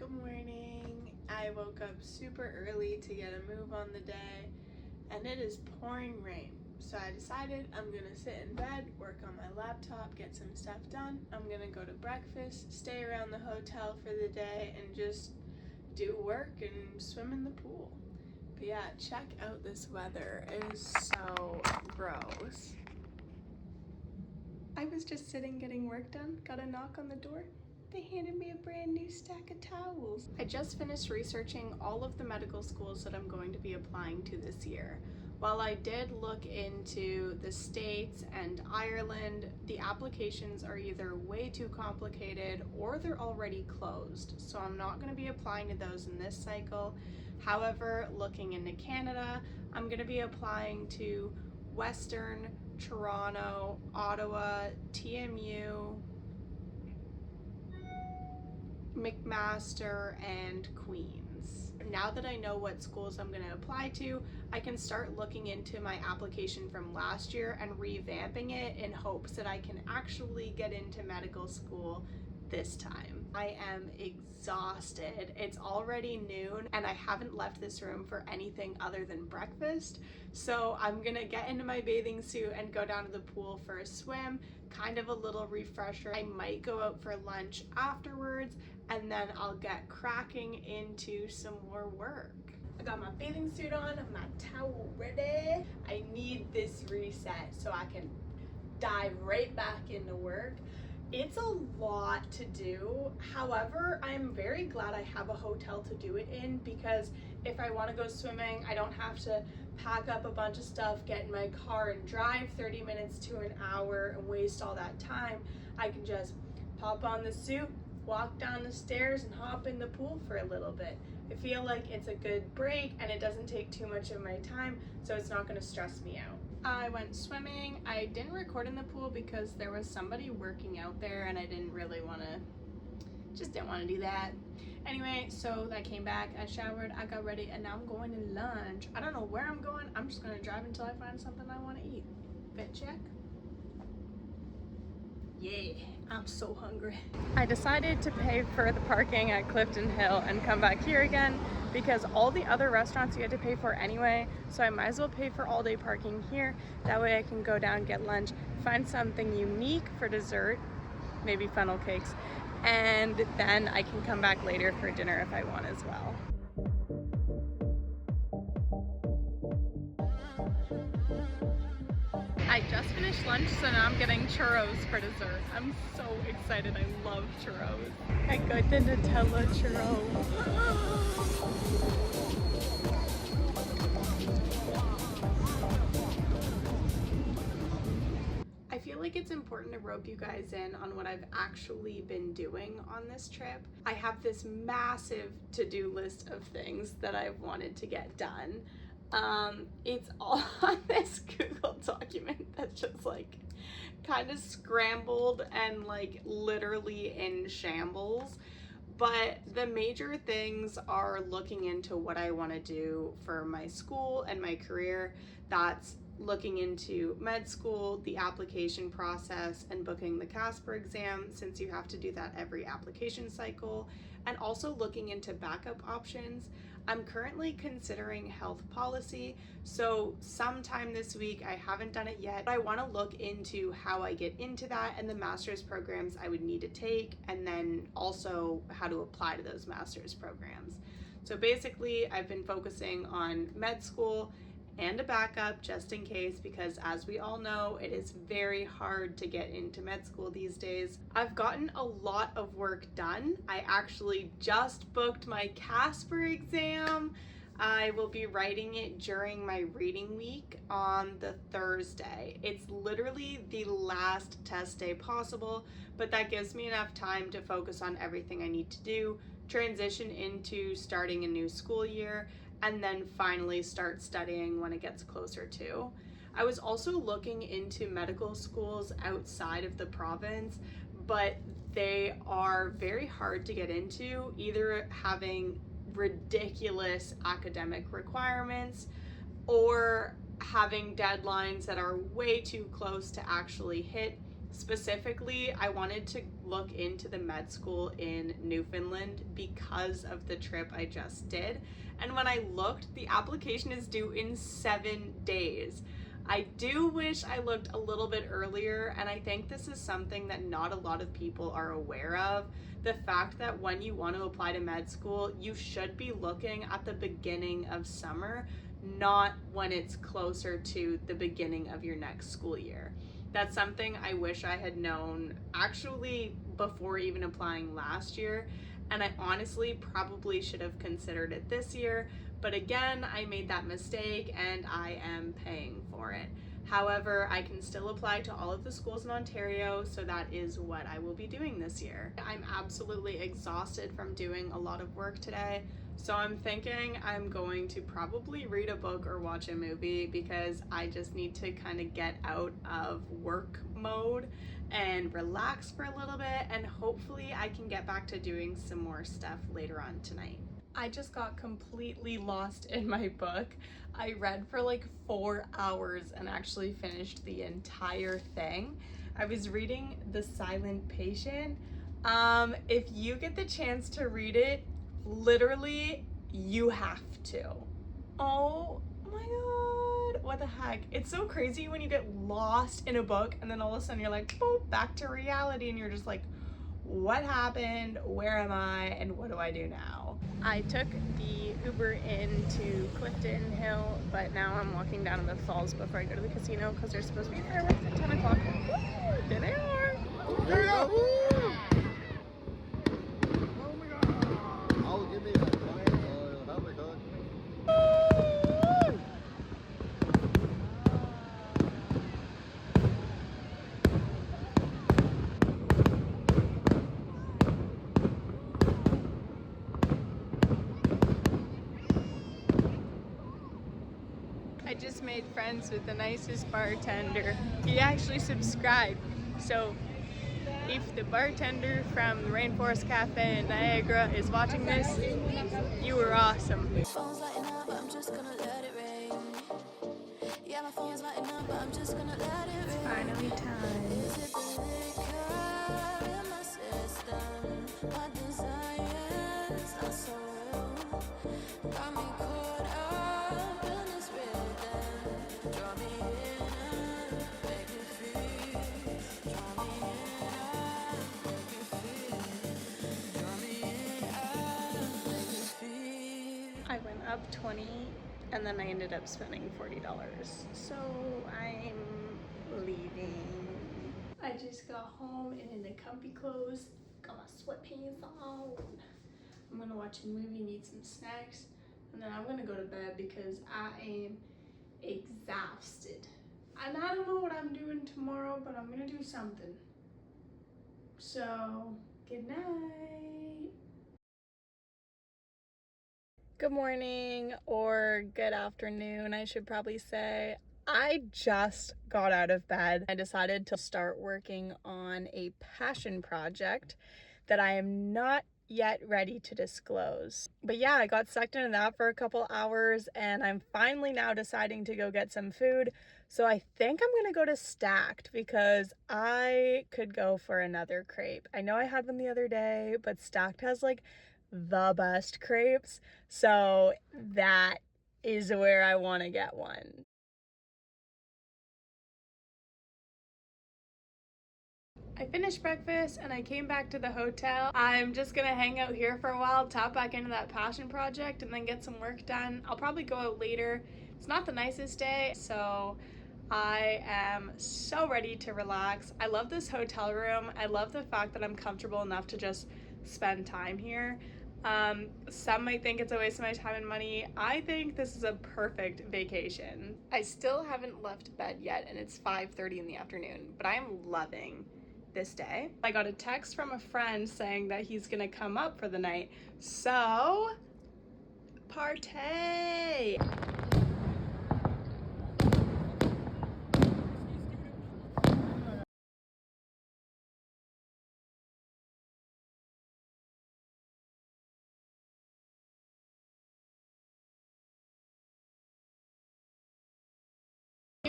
Good morning. I woke up super early to get a move on the day and it is pouring rain. So I decided I'm gonna sit in bed, work on my laptop, get some stuff done. I'm gonna go to breakfast, stay around the hotel for the day and just do work and swim in the pool. But yeah, check out this weather. It is so gross. I was just sitting getting work done, got a knock on the door. They handed me a brand new stack of towels. I just finished researching all of the medical schools that I'm going to be applying to this year. While I did look into the States and Ireland, the applications are either way too complicated or they're already closed. So I'm not going to be applying to those in this cycle. However, looking into Canada, I'm going to be applying to Western, Toronto, Ottawa, TMU, McMaster, and Queens. Now that I know what schools I'm going to apply to, I can start looking into my application from last year and revamping it in hopes that I can actually get into medical school this time. I am exhausted. It's already noon and I haven't left this room for anything other than breakfast. So I'm gonna get into my bathing suit and go down to the pool for a swim, kind of a little refresher. I might go out for lunch afterwards and then I'll get cracking into some more work. I got my bathing suit on, my towel ready. I need this reset so I can dive right back into work. It's a lot to do. However, I'm very glad I have a hotel to do it in because if I want to go swimming, I don't have to pack up a bunch of stuff, get in my car and drive 30 minutes to an hour and waste all that time. I can just pop on the suit, walk down the stairs and hop in the pool for a little bit. I feel like it's a good break and it doesn't take too much of my time, so it's not going to stress me out. I went swimming. I didn't record in the pool because there was somebody working out there and I didn't really want to, just didn't want to do that. Anyway, so I came back, I showered, I got ready, and now I'm going to lunch. I don't know where I'm going. I'm just going to drive until I find something I want to eat. Fit check. Yeah, I'm so hungry. I decided to pay for the parking at Clifton Hill and come back here again because all the other restaurants you had to pay for anyway, so I might as well pay for all day parking here. That way I can go down, get lunch, find something unique for dessert, maybe funnel cakes, and then I can come back later for dinner if I want as well. I just finished lunch, so now I'm getting churros for dessert. I'm so excited. I love churros. I got the Nutella churro. I feel like it's important to rope you guys in on what I've actually been doing on this trip. I have this massive to-do list of things that I've wanted to get done. It's all on this Google document that's just like kind of scrambled and like literally in shambles. But the major things are looking into what I want to do for my school and my career. That's looking into med school, the application process, and booking the Casper exam since you have to do that every application cycle, and also looking into backup options. I'm currently considering health policy, so sometime this week, I haven't done it yet, but I want to look into how I get into that and the master's programs I would need to take, and then also how to apply to those master's programs. So basically, I've been focusing on med school and a backup just in case, because as we all know, it is very hard to get into med school these days. I've gotten a lot of work done. I actually just booked my Casper exam. I will be writing it during my reading week on the Thursday. It's literally the last test day possible, but that gives me enough time to focus on everything I need to do, transition into starting a new school year, and then finally start studying when it gets closer to. I was also looking into medical schools outside of the province, but they are very hard to get into, either having ridiculous academic requirements or having deadlines that are way too close to actually hit Specifically, I wanted to look into the med school in Newfoundland because of the trip I just did. And when I looked, the application is due in 7 days. I do wish I looked a little bit earlier, and I think this is something that not a lot of people are aware of. The fact that when you want to apply to med school, you should be looking at the beginning of summer, not when it's closer to the beginning of your next school year. That's something I wish I had known actually before even applying last year, and I honestly probably should have considered it this year, but again, I made that mistake and I am paying for it. However, I can still apply to all of the schools in Ontario, so that is what I will be doing this year. I'm absolutely exhausted from doing a lot of work today, so I'm thinking I'm going to probably read a book or watch a movie because I just need to kind of get out of work mode and relax for a little bit, and hopefully I can get back to doing some more stuff later on tonight. I just got completely lost in my book. I read for like 4 hours and actually finished the entire thing. I was reading The Silent Patient. If you get the chance to read it, literally, you have to. Oh my god, what the heck? It's so crazy when you get lost in a book and then all of a sudden you're like, boop, back to reality, and you're just like, what happened? Where am I? And what do I do now? I took the Uber into Clifton Hill, but now I'm walking down to the falls before I go to the casino because there's supposed to be fireworks at 10 o'clock. Woo! There they are. Here we go. Woo! Oh my god. Oh, give me that giant how we done? I just made friends with the nicest bartender. He actually subscribed. So if the bartender from the Rainforest Cafe in Niagara is watching this, you were awesome. Phone's lighting up, I'm just gonna let it rain. Yeah, my phone's lighting up, I'm just gonna let it rain. Finally time. Is it the liquor in my system? My desires are so real. Got me caught up in this rhythm. Draw me in and make me feel. Draw me in and make me feel. Draw me in and make me feel. I went up 20 and then I ended up spending $40. So I'm leaving. I just got home and in the comfy clothes, got my sweatpants on. I'm gonna watch a movie, need some snacks, and then I'm gonna go to bed because I am exhausted. And I don't know what I'm doing tomorrow, but I'm gonna do something. So, good night. Good morning, or good afternoon, I should probably say. I just got out of bed. I decided to start working on a passion project that I am not yet ready to disclose. But yeah, I got sucked into that for a couple hours and I'm finally now deciding to go get some food. So I think I'm gonna go to Stacked because I could go for another crepe. I know I had one the other day, but Stacked has like the best crepes. So that is where I want to get one. I finished breakfast and I came back to the hotel. I'm just gonna hang out here for a while, tap back into that passion project, and then get some work done. I'll probably go out later. It's not the nicest day, so I am so ready to relax. I love this hotel room. I love the fact that I'm comfortable enough to just spend time here. Some might think it's a waste of my time and money. I think this is a perfect vacation. I still haven't left bed yet and it's 5:30 in the afternoon, but I am loving this day. I got a text from a friend saying that he's gonna come up for the night. So, partay!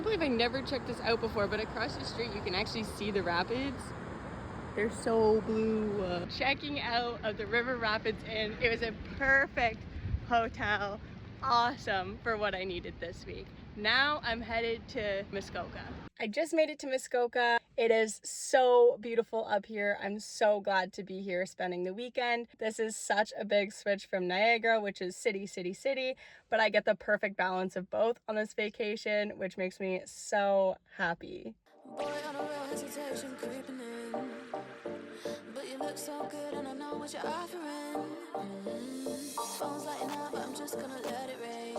believe I never checked this out before, but across the street you can actually see the rapids. They're so blue. Checking out of the River Rapids Inn. It was a perfect hotel. Awesome for what I needed this week. Now I'm headed to Muskoka. I just made it to Muskoka. It is so beautiful up here. I'm so glad to be here spending the weekend. This is such a big switch from Niagara, which is city, city, city, but I get the perfect balance of both on this vacation, which makes me so happy. Boy, on a real hesitation creeping in. But you look so good and I know what you're offering. Phone's lighting up, but I'm just gonna let it rain.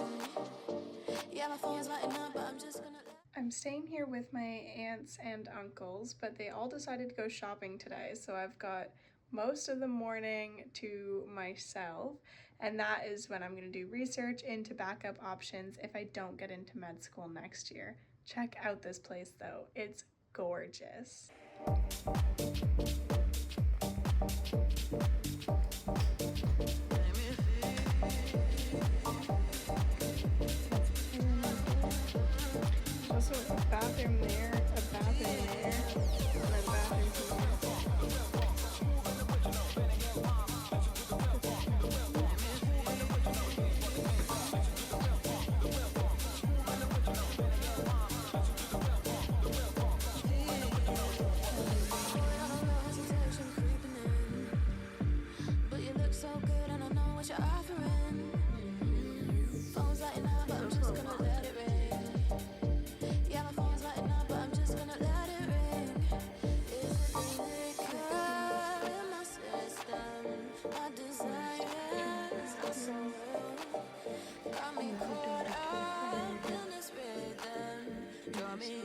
Yeah, my phone's lighting up, but I'm just gonna let I'm staying here with my aunts and uncles, but they all decided to go shopping today, so I've got most of the morning to myself, and that is when I'm going to do research into backup options if I don't get into med school next year. Check out this place though, it's gorgeous. Also a bathroom there, a bathroom there, and a bathroom here. hesitation creeping in. But you look so good and I know what you're offering. Phone's lighting up, but I'm just gonna let it rain. Yeah, my phone's lighting up, but I'm just gonna let it ring. Is it the liquor in my system? My desires are so real. Got me caught up in this rhythm. Draw me in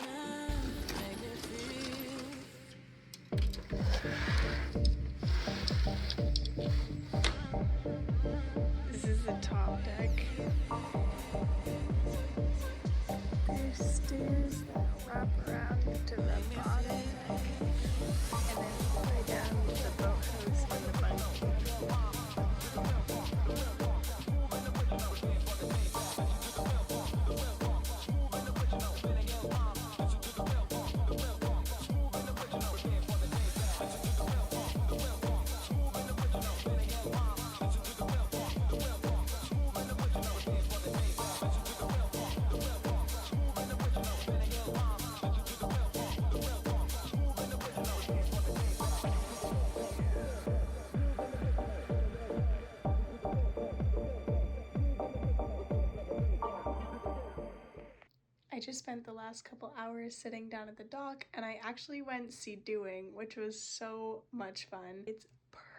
and make me feel. This is the top deck. There's stairs that wrap around to the bottom deck, and then all the way down to the boathouse and the bungee. I just spent the last couple hours sitting down at the dock, and I actually went sea-dooing, which was so much fun. It's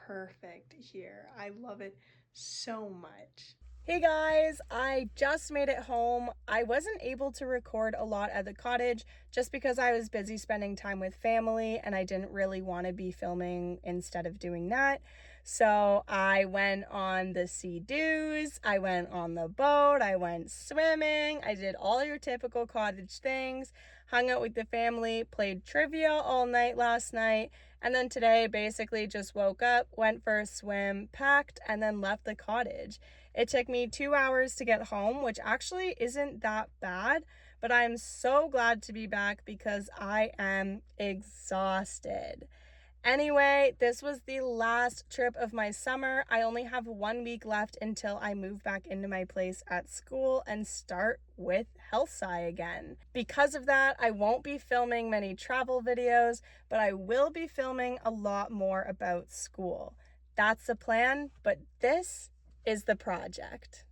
perfect here. I love it so much. Hey guys, I just made it home. I wasn't able to record a lot at the cottage just because I was busy spending time with family and I didn't really want to be filming instead of doing that. So I went on the sea-doos, I went on the boat, I went swimming, I did all your typical cottage things, hung out with the family, played trivia all night last night, and then today basically just woke up, went for a swim, packed, and then left the cottage. It took me 2 hours to get home, which actually isn't that bad, but I'm so glad to be back because I am exhausted. Anyway, this was the last trip of my summer. I only have 1 week left until I move back into my place at school and start with Health Sci again. Because of that, I won't be filming many travel videos, but I will be filming a lot more about school. That's the plan, but this is the project.